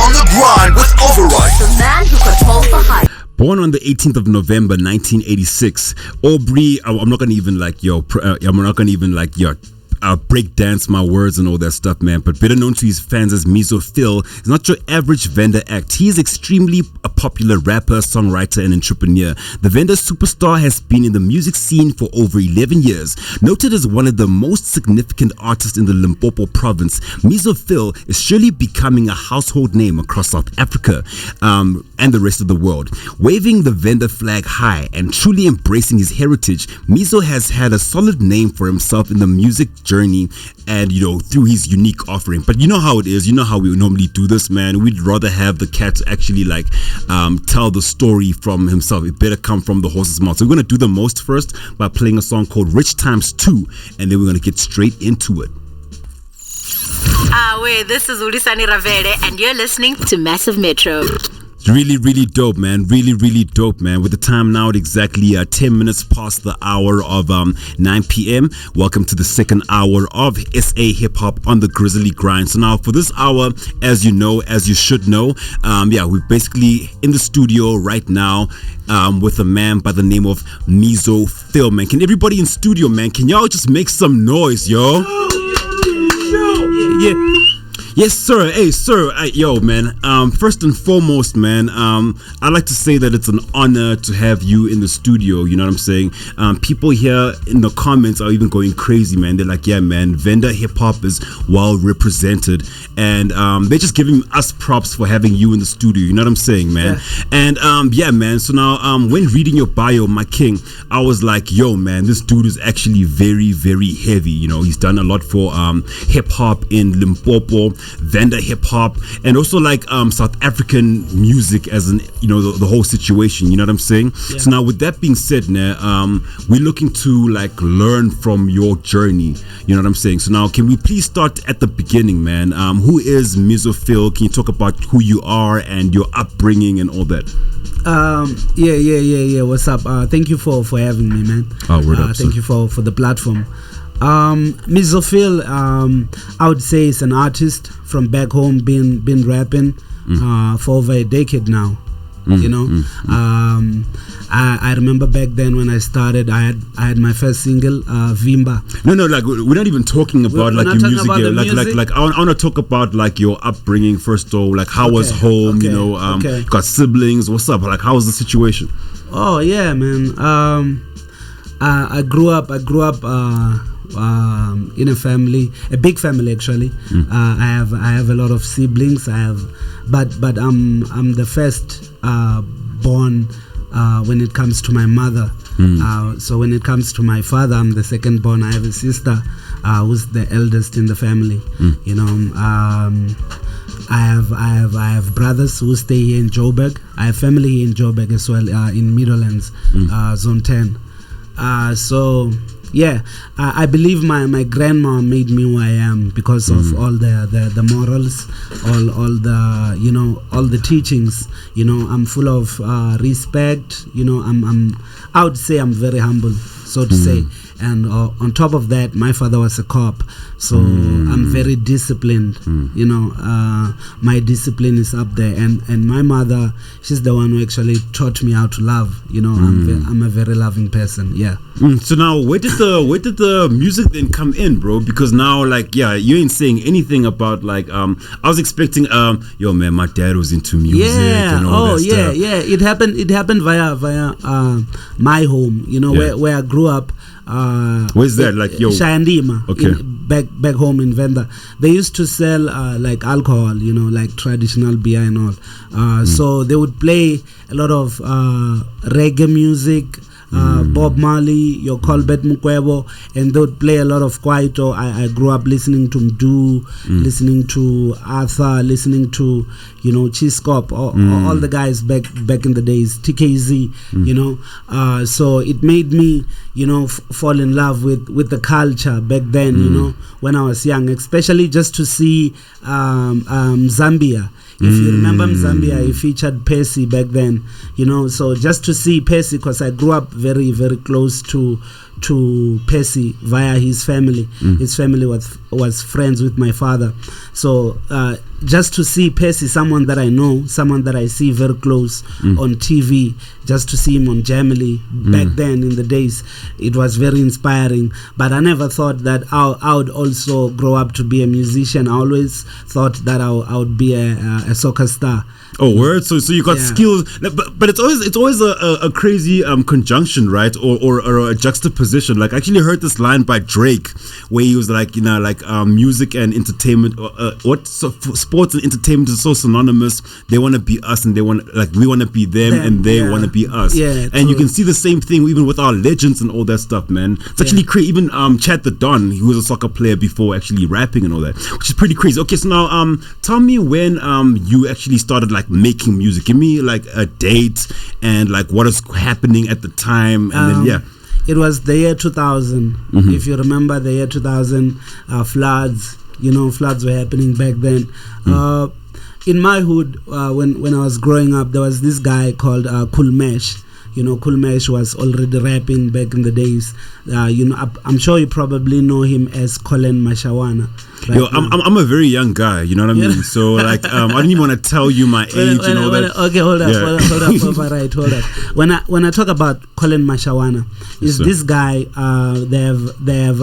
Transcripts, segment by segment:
on the grind with Overyt. The man who controls the hype. Born on the 18th of November 1986, Aubrey, I'm not gonna even break dance my words and all that stuff, man, but better known to his fans as Mizo Phyll, is not your average Venda act. He is extremely a popular rapper, songwriter, and entrepreneur. The Venda superstar has been in the music scene for over 11 years. Noted as one of the most significant artists in the Limpopo province, Mizo Phyll is surely becoming a household name across South Africa and the rest of the world. Waving the Venda flag high and truly embracing his heritage, Mizo has had a solid name for himself in the music journey and through his unique offering. But you know how it is, you know how we normally do this, man. We'd rather have the cat actually tell the story from himself. It better come from the horse's mouth. So we're going to do the most first by playing a song called Rich Times 2, and then we're going to get straight into it. This is Ulisani Ravere and you're listening to Massive Metro. Really dope, man. Really dope, man. With the time now at exactly 10 minutes past the hour of 9 p.m. Welcome to the second hour of SA Hip Hop on the Grizzly Grind. So now for this hour, as you should know, we're basically in the studio right now with a man by the name of Mizo Phyll, man. Can everybody in studio, man, can y'all just make some noise, yo? Yeah. Yes, sir. Hey, sir. Yo, man. First and foremost, man, I'd like to say that it's an honor to have you in the studio. You know what I'm saying? People here in the comments are even going crazy, man. They're like, yeah, man, Venda hip hop is well represented, and they're just giving us props for having you in the studio. You know what I'm saying, man? Yeah. And yeah, man. So now, when reading your bio, my king, I was like, yo, man, this dude is actually very heavy. He's done a lot for hip hop in Limpopo, Venda hip hop, and also South African music as in the whole situation. You know what I'm saying? Yeah. So now, with that being said, now we're looking to learn from your journey. You know what I'm saying? So now, can we please start at the beginning, man? Who is Mizo Phyll? Can you talk about who you are and your upbringing and all that? Yeah. What's up? Thank you for having me, man. Oh, word up. Thank you for the platform. Mizo Phyll, I would say, is an artist from back home, been rapping for over a decade now. I remember back then when I started, I had my first single, Vimba. No, we're not even talking about your music here. Like I want to talk about your upbringing first, though. How was home? Got siblings. What's up? How was the situation? Oh yeah, man. I grew up in a big family actually. I have a lot of siblings. But I'm the first born when it comes to my mother. So when it comes to my father, I'm the second born. I have a sister who's the eldest in the family. I have brothers who stay here in Joburg. I have family here in Joburg as well, in Midlands, Zone 10. So yeah, I believe my grandma made me who I am because of all the morals, all the all the teachings. I'm full of respect. I would say I'm very humble, so to say. And on top of that, my father was a cop, so I'm very disciplined. My discipline is up there, and my mother, she's the one who actually taught me how to love. I'm a very loving person. Yeah. So now, where did the music then come in, bro? Because now, you ain't saying anything about I was expecting, yo, man, my dad was into music. Yeah. And all that stuff. Yeah. It happened via my home. Where I grew up. Where's that? Shayandima. Okay. Back home in Venda, they used to sell alcohol, traditional beer and all. So they would play a lot of reggae music, Bob Marley, your Colbert Mukwebo, and they would play a lot of kwaito. I grew up listening to Mdu, listening to Arthur, listening to Chiskop, all the guys back in the days, TKZ. So it made me fall in love with the culture back then. When I was young, especially just to see Zambia. If you remember Zambia, he featured Percy back then, so just to see Percy, because I grew up very, very close to to Percy via his family. His family was friends with my father. So just to see Percy, someone that I know, someone that I see very close on TV, just to see him on Jamily back then in the days, it was very inspiring. But I never thought that I would also grow up to be a musician. I always thought that I would be a soccer star. Oh, word! So you got skills, but it's always a crazy conjunction, right? Or a juxtaposition. Like I actually heard this line by Drake, where he was like, music and entertainment, sports and entertainment is so synonymous. They want to be us, and we want to be them, and they want to be us. Yeah, and you can see the same thing even with our legends and all that stuff, man. It's actually crazy. Even Chad the Don, he was a soccer player before actually rapping and all that, which is pretty crazy. Okay, so now tell me when you actually started like making music. Give me like a date and like what is happening at the time, and then it was the year 2000. If you remember the year 2000, floods. Floods were happening back then. In my hood, when I was growing up, there was this guy called Cool Mesh. Cool Mesh was already rapping back in the days. I'm sure you probably know him as Colin Mashawana. Yo, I'm a very young guy, you know what I mean? So like, I don't even want to tell you my age and all that. Okay, hold up, Overyt, hold up. When I talk about Colin Mashawana, is this guy? They have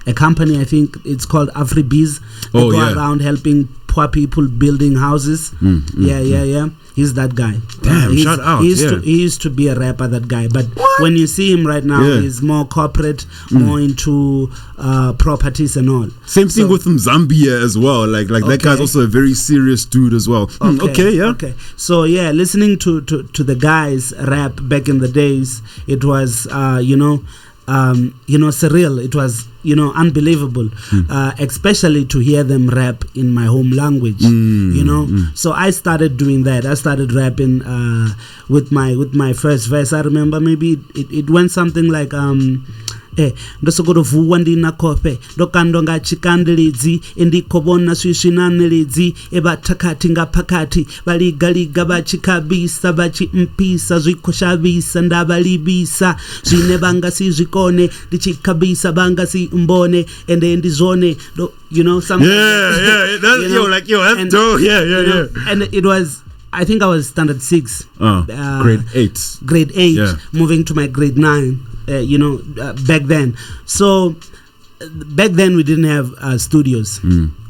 a company. I think it's called AfriBiz. They go around helping poor people building houses. Yeah. He's that guy. Damn, shout out. He used to be a rapper, that guy. But when you see him right now, he's more corporate, more into properties and all. Same thing with Zambia as well. Like that guy's also a very serious dude as well. Okay. So listening to the guys rap back in the days, it was surreal. It was unbelievable, especially to hear them rap in my home language. So I started doing that. I started rapping with my first verse. I remember maybe it went something like ndosogodo ndina kope ndokando ngachikandilidzi indikobona swishinanilidzi ebatakati ngapakati baligaliga bachikabisa bachimpisa zwikoshabisa ndabalibisa zwine bangasi zwikone ndichikabisa bangasi mbone ende ndizone something that's dope. And it was, I think I was standard 6, grade 8, moving to my grade 9. Back then. So back then we didn't have studios.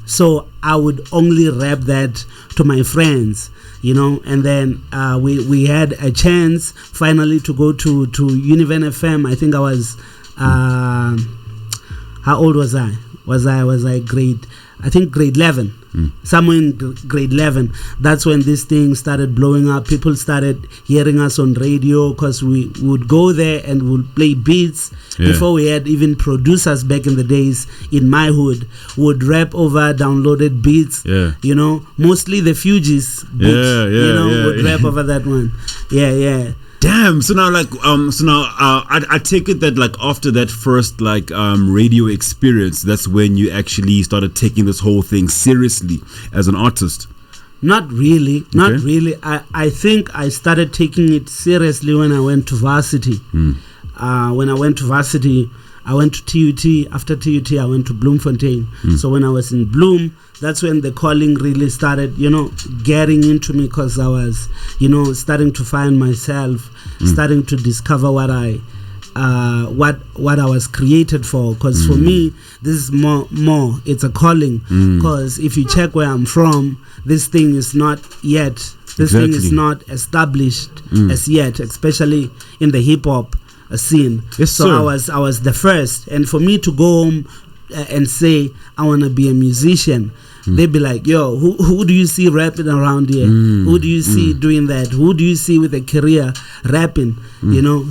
So I would only rap that to my friends, and then we had a chance finally to go to Univen FM. I think I was how old was I? Was I grade 11? Somewhere in grade 11. That's when this thing started blowing up. People started hearing us on radio because we would go there and would play beats. Before we had even producers back in the days in my hood, would rap over downloaded beats. Mostly the Fugees beats, would rap over that one. Damn. So now, I take it that like after that first radio experience, that's when you actually started taking this whole thing seriously as an artist. Not really. I think I started taking it seriously when I went to varsity. When I went to varsity, I went to TUT. After TUT, I went to Bloemfontein. So when I was in Bloem, that's when the calling really started, getting into me, because I was, starting to find myself, starting to discover what I was created for. Because for me, this is more. It's a calling. Because if you check where I'm from, this thing is not yet. This thing is not established as yet, especially in the hip hop scene. Yes, so sir. I was the first, and for me to go home and say I want to be a musician, they'd be like, yo, who do you see rapping around here? Who do you see doing that? Who do you see with a career rapping?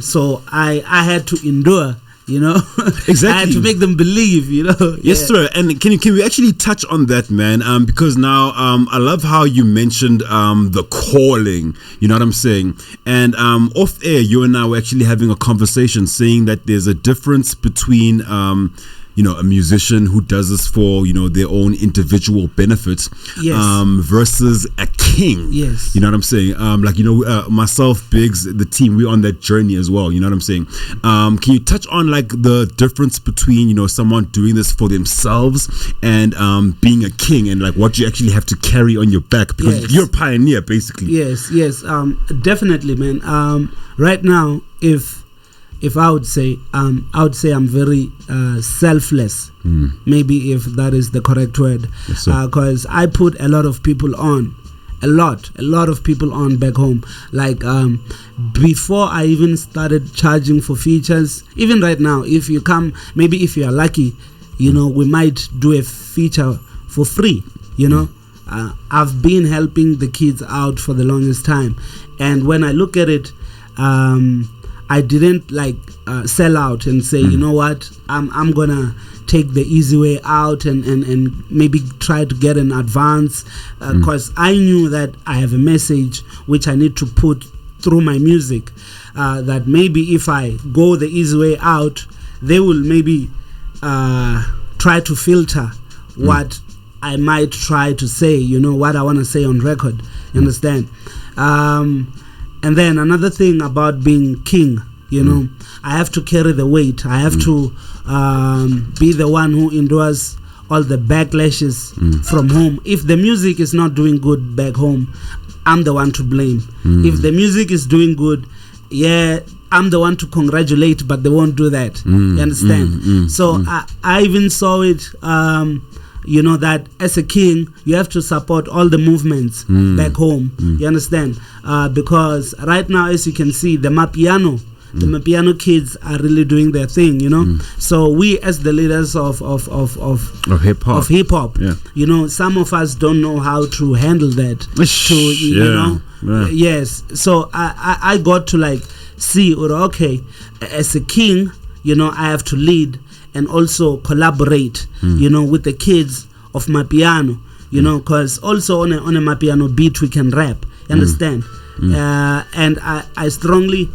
So I had to endure. Exactly. I had to make them believe. Yes, sir. And can we actually touch on that, man? Because now I love how you mentioned the calling. You know what I'm saying? And off air, you and I were actually having a conversation, saying that there's a difference between a musician who does this for their own individual benefits, Yes. Versus a king. Yes. You know what I'm saying? Myself, Biggs, the team, we're on that journey as well. You know what I'm saying? Can you touch on like the difference between someone doing this for themselves and being a king, and like what you actually have to carry on your back, because Yes. you're a pioneer basically. Yes, definitely, man. Right now, if I would say I'm very selfless. Maybe if that is the correct word, because I put a lot of people on. A lot of people on back home. Like before I even started charging for features, even right now, if you come, maybe if you are lucky, we might do a feature for free. I've been helping the kids out for the longest time, and when I look at it, I didn't like sell out and say, you know what, I'm gonna take the easy way out and maybe try to get an advance, because I knew that I have a message which I need to put through my music, that maybe if I go the easy way out, they will maybe try to filter what I might try to say, what I want to say on record. You understand? And then another thing about being king, I have to carry the weight. I have to be the one who endures all the backlashes from home. If the music is not doing good back home, I'm the one to blame. If the music is doing good, I'm the one to congratulate, but they won't do that. You understand? So I even saw it, that as a king, you have to support all the movements back home. You understand? Because right now, as you can see, the Mapiano kids are really doing their thing, So we, as the leaders of hip hop, some of us don't know how to handle that. Yes. So I got to like see, okay, as a king, I have to lead and also collaborate, with the kids of Mapiano, because also on a Mapiano beat we can rap. You understand? And I strongly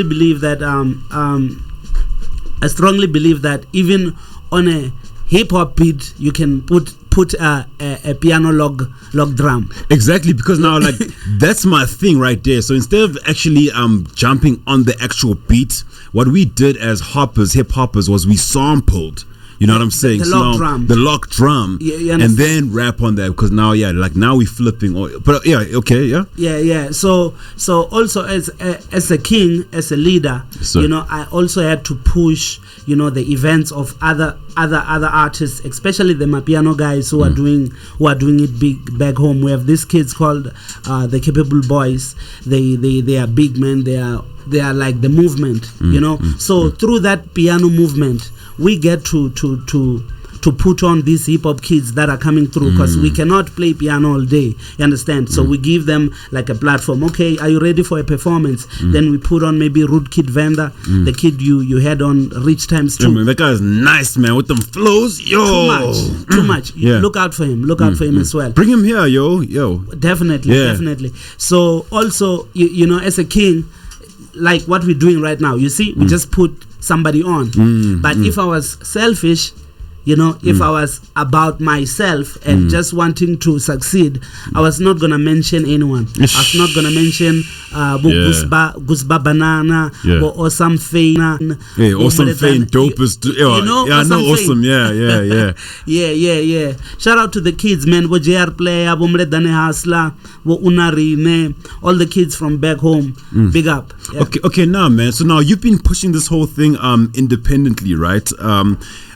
believe that even on a hip hop beat you can put a piano log drum. Exactly, because now like that's my thing right there. So instead of actually jumping on the actual beat, what we did as hip hoppers was we sampled. You know what I'm saying? The lock drum. And then rap on that, because now, now we flipping. But Yeah. So also as a king, as a leader, I also had to push, the events of other artists, especially the Mapiano guys who are doing it big back home. We have these kids called the Capable Boys. They are big men. They are like the movement, So through that piano movement, we get to put on these hip hop kids that are coming through, because we cannot play piano all day. You understand? So we give them like a platform. Okay, are you ready for a performance? Then we put on maybe Rude Kid Vanda, the kid you had on Rich Times 2. Man, that guy's nice, man, with them flows. Too much. Look out for him. Look out for him as well. Bring him here, yo. Definitely. So also, as a king, like what we're doing right now, you see, we just put somebody on. But if I was selfish, if I was about myself and just wanting to succeed, I was not going to mention anyone. I was not going to mention Gusba Banana or Awesome Fane. Awesome Fane, dope as... Awesome. Yeah. Shout out to the kids, man. Wo JR Player, wo Mredane Hasla, wo Unarime, all the kids from back home. Big up. Yeah. Okay, now, man. So now you've been pushing this whole thing independently, right?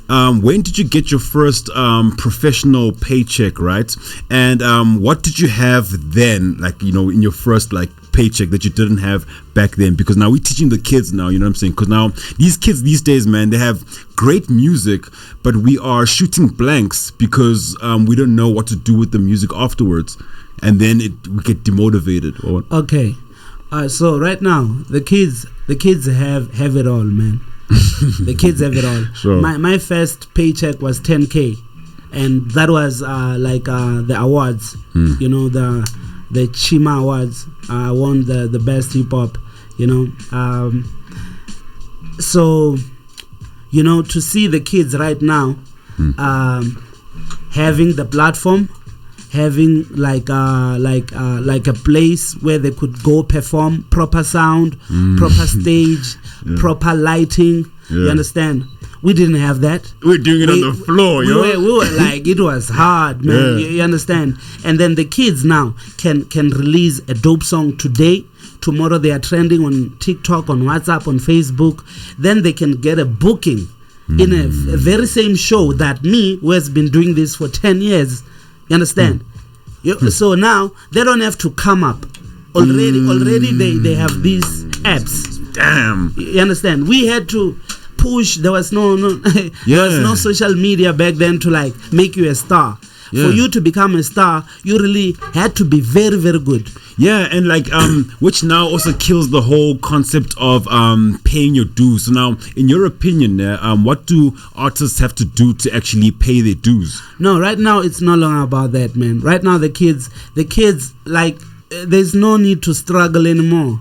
When did you get your first professional paycheck, right? And what did you have then, like, in your first like paycheck that you didn't have back then? Because now we're teaching the kids now, you know what I'm saying? Because now these kids these days, man, they have great music, but we are shooting blanks because we don't know what to do with the music afterwards, and then we get demotivated. Okay, so right now the kids have it all, man. The kids have it all. Sure. My first paycheck was 10K, and that was the awards. The Chima Awards. I won the best hip hop. So you know, to see the kids right now having the platform, having like a place where they could go perform, proper sound, proper stage, proper lighting. You understand? We didn't have that. We're doing it on the floor, we were like, it was hard, man. You understand? And then the kids now can release a dope song today. Tomorrow they are trending on TikTok, on WhatsApp, on Facebook. Then they can get a booking in a very same show that me, who has been doing this for 10 years. You understand? So now they don't have to come up. Already they have these apps. Damn. You understand? We had to push. There was no there was no social media back then to like make you a star. For you to become a star, you really had to be very, very good. Yeah, and like which now also kills the whole concept of paying your dues. So now, in your opinion, what do artists have to do to actually pay their dues? No, right now it's no longer about that, man. Right now the kids like there's no need to struggle anymore,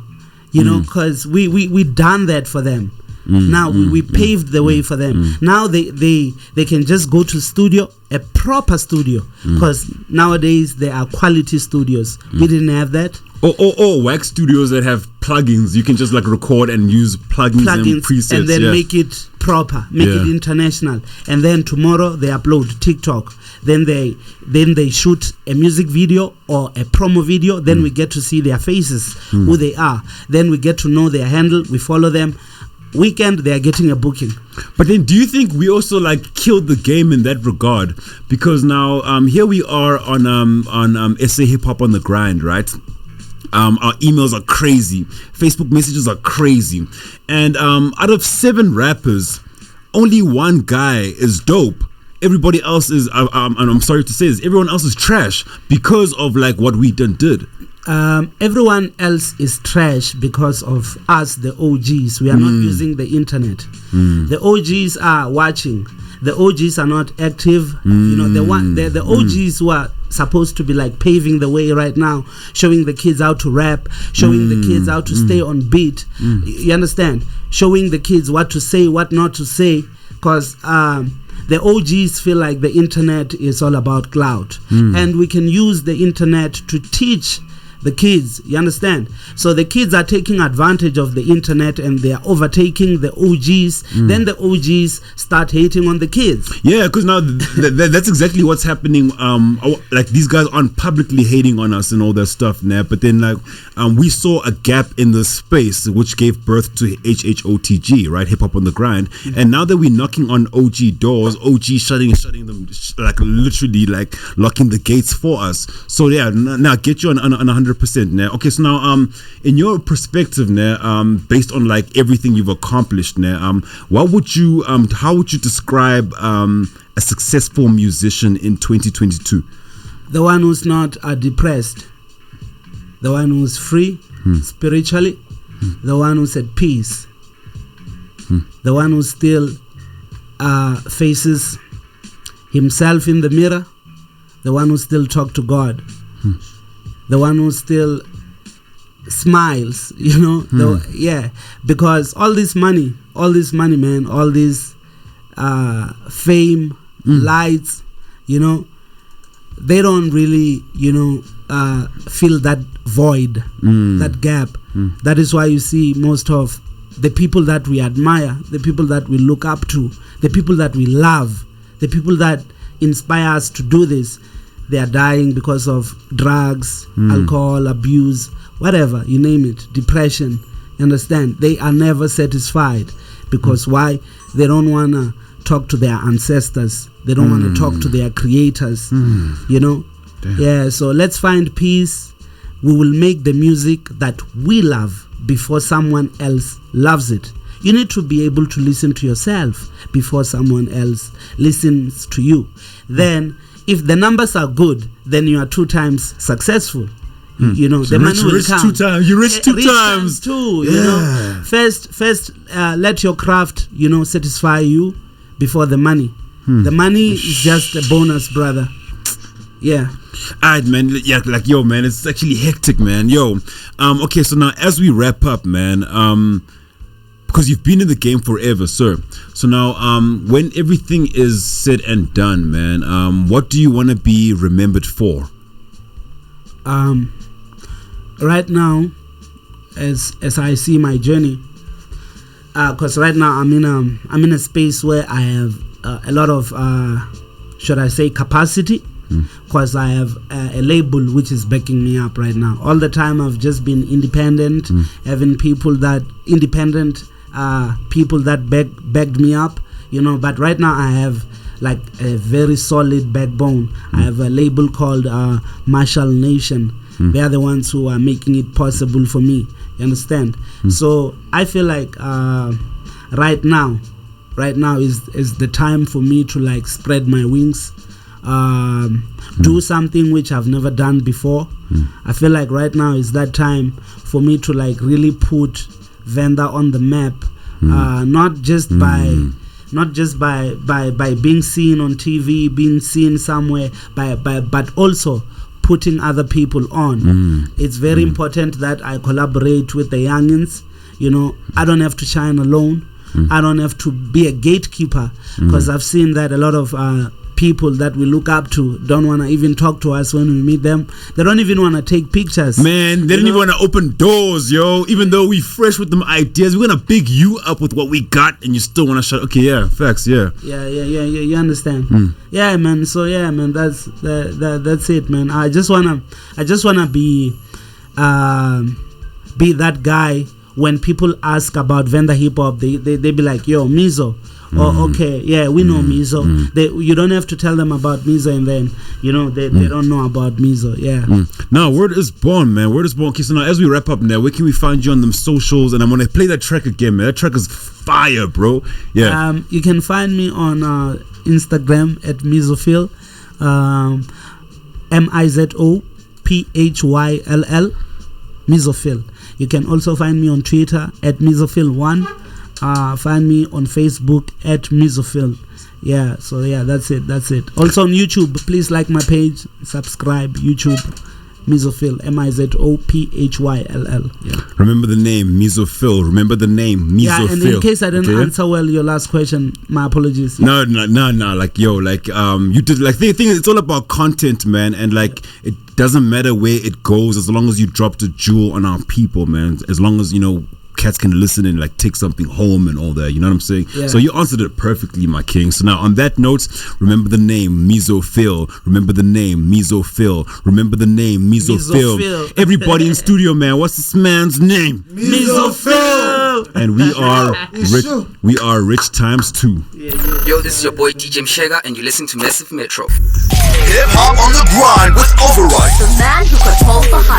you know, because we done that for them. Now we paved the way for them. Now they can just go to studio, a proper studio, because nowadays there are quality studios. We didn't have that. Or wax studios that have plugins. You can just like record and use plugins and presets, and then make it proper, make it international. And then tomorrow they upload TikTok. Then they shoot a music video or a promo video. Then we get to see their faces, who they are. Then we get to know their handle. We follow them. Weekend they are getting a booking. But then do you think we also like killed the game in that regard? Because now here we are on SA Hip Hop on the Grind, right? Our emails are crazy, Facebook messages are crazy, and out of 7 rappers, only one guy is dope. Everybody else is and I'm sorry to say this, everyone else is trash because of like what we did. Everyone else is trash because of us, the OGs. We are not using the internet. The OGs are watching. The OGs are not active. You know, the OGs who are supposed to be like paving the way right now, showing the kids how to rap, showing the kids how to stay on beat. You understand? Showing the kids what to say, what not to say, because the OGs feel like the internet is all about clout, and we can use the internet to teach the kids. You understand? So the kids are taking advantage of the internet and they are overtaking the OGs. Then the OGs start hating on the kids. Yeah, because now that's exactly what's happening. Like these guys aren't publicly hating on us and all that stuff now, but then like we saw a gap in the space which gave birth to HHOTG, right? Hip Hop on the Grind. And now that we're knocking on OG doors, OG shutting them, like literally like locking the gates for us. So yeah, now get you on 100% now. Okay, so now in your perspective now, based on like everything you've accomplished now, what would you how would you describe a successful musician in 2022? The one who's not depressed, the one who's free spiritually, the one who's at peace, the one who still faces himself in the mirror, the one who still talks to God, the one who still smiles, you know. Because all this money, man, all this fame, lights, you know, they don't really, you know, fill that void, that gap. That is why you see most of the people that we admire, the people that we look up to, the people that we love, the people that inspire us to do this, they are dying because of drugs, alcohol, abuse, whatever, you name it, depression. You understand? They are never satisfied because why? They don't want to talk to their ancestors. They don't want to talk to their creators, you know? Damn. Yeah, so let's find peace. We will make the music that we love before someone else loves it. You need to be able to listen to yourself before someone else listens to you. Then if the numbers are good, then you are 2 times successful. You know, so the money will come. 2 times. You rich 2 times. Too, you know. First, let your craft, you know, satisfy you before the money. The money is just a bonus, brother. Yeah. Alright, man. Yeah, like yo, man, it's actually hectic, man. Yo, okay, so now as we wrap up, man, because you've been in the game forever, sir. So now, when everything is said and done, man, what do you want to be remembered for? Right now, as I see my journey, because right now I'm in a space where I have a lot of should I say capacity, because I have a label which is backing me up right now. All the time I've just been independent, having people that backed me up, but right now I have like a very solid backbone. I have a label called Marshall Nation. They are the ones who are making it possible for me. You understand? So I feel like right now is the time for me to like spread my wings, do something which I've never done before. I feel like right now is that time for me to like really put Venda on the map, not just by being seen on TV, being seen somewhere, but also putting other people on. It's very important that I collaborate with the youngins. I don't have to shine alone. I don't have to be a gatekeeper, because I've seen that a lot of people that we look up to don't want to even talk to us when we meet them. They don't even want to take pictures. Man, they don't even want to open doors, yo. Even though we fresh with them ideas, we're gonna big you up with what we got, and you still want to shut. Okay, yeah, facts, yeah. Yeah. You understand? Yeah, man. So yeah, man. That's it, man. I just wanna be that guy. When people ask about Venda hip hop, they be like, "Yo, Mizo." Oh, okay, yeah, we know Mizo. You don't have to tell them about Mizo, and then they don't know about Mizo. Yeah. Now, word is born, man. Word is born. Okay, so now as we wrap up, now where can we find you on them socials? And I'm gonna play that track again, man. That track is fire, bro. Yeah. You can find me on Instagram at Mizo Phyll, MIZOPHYLL, Mizo Phyll. You can also find me on Twitter at MizoPhyll1. Find me on Facebook at Mizo Phyll. Yeah, so yeah, that's it. Also on YouTube, please like my page, subscribe. YouTube, Mizo Phyll, MIZOPHYLL. Yeah. Remember the name Mizo Phyll. Remember the name Mizo Yeah, and Phyll. in case I didn't answer well your last question, my apologies. No. Like you did. Like the thing is, it's all about content, man, and like it doesn't matter where it goes as long as you drop the jewel on our people, man. As long as cats can listen and like take something home and all that, you know what I'm saying? Yeah. So you answered it perfectly, my king. So now on that note, remember the name Mizo Phyll. Remember the name Mizo Phyll. Remember the name Mizo Phyll. Everybody in studio, man, what's this man's name? Mizo Phyll. And we are rich. We are rich times 2. Yo, this is your boy DJ Mshega, and you listen to Massive Metro. Hip hop on the grind with Overyt. The man who controls the hype.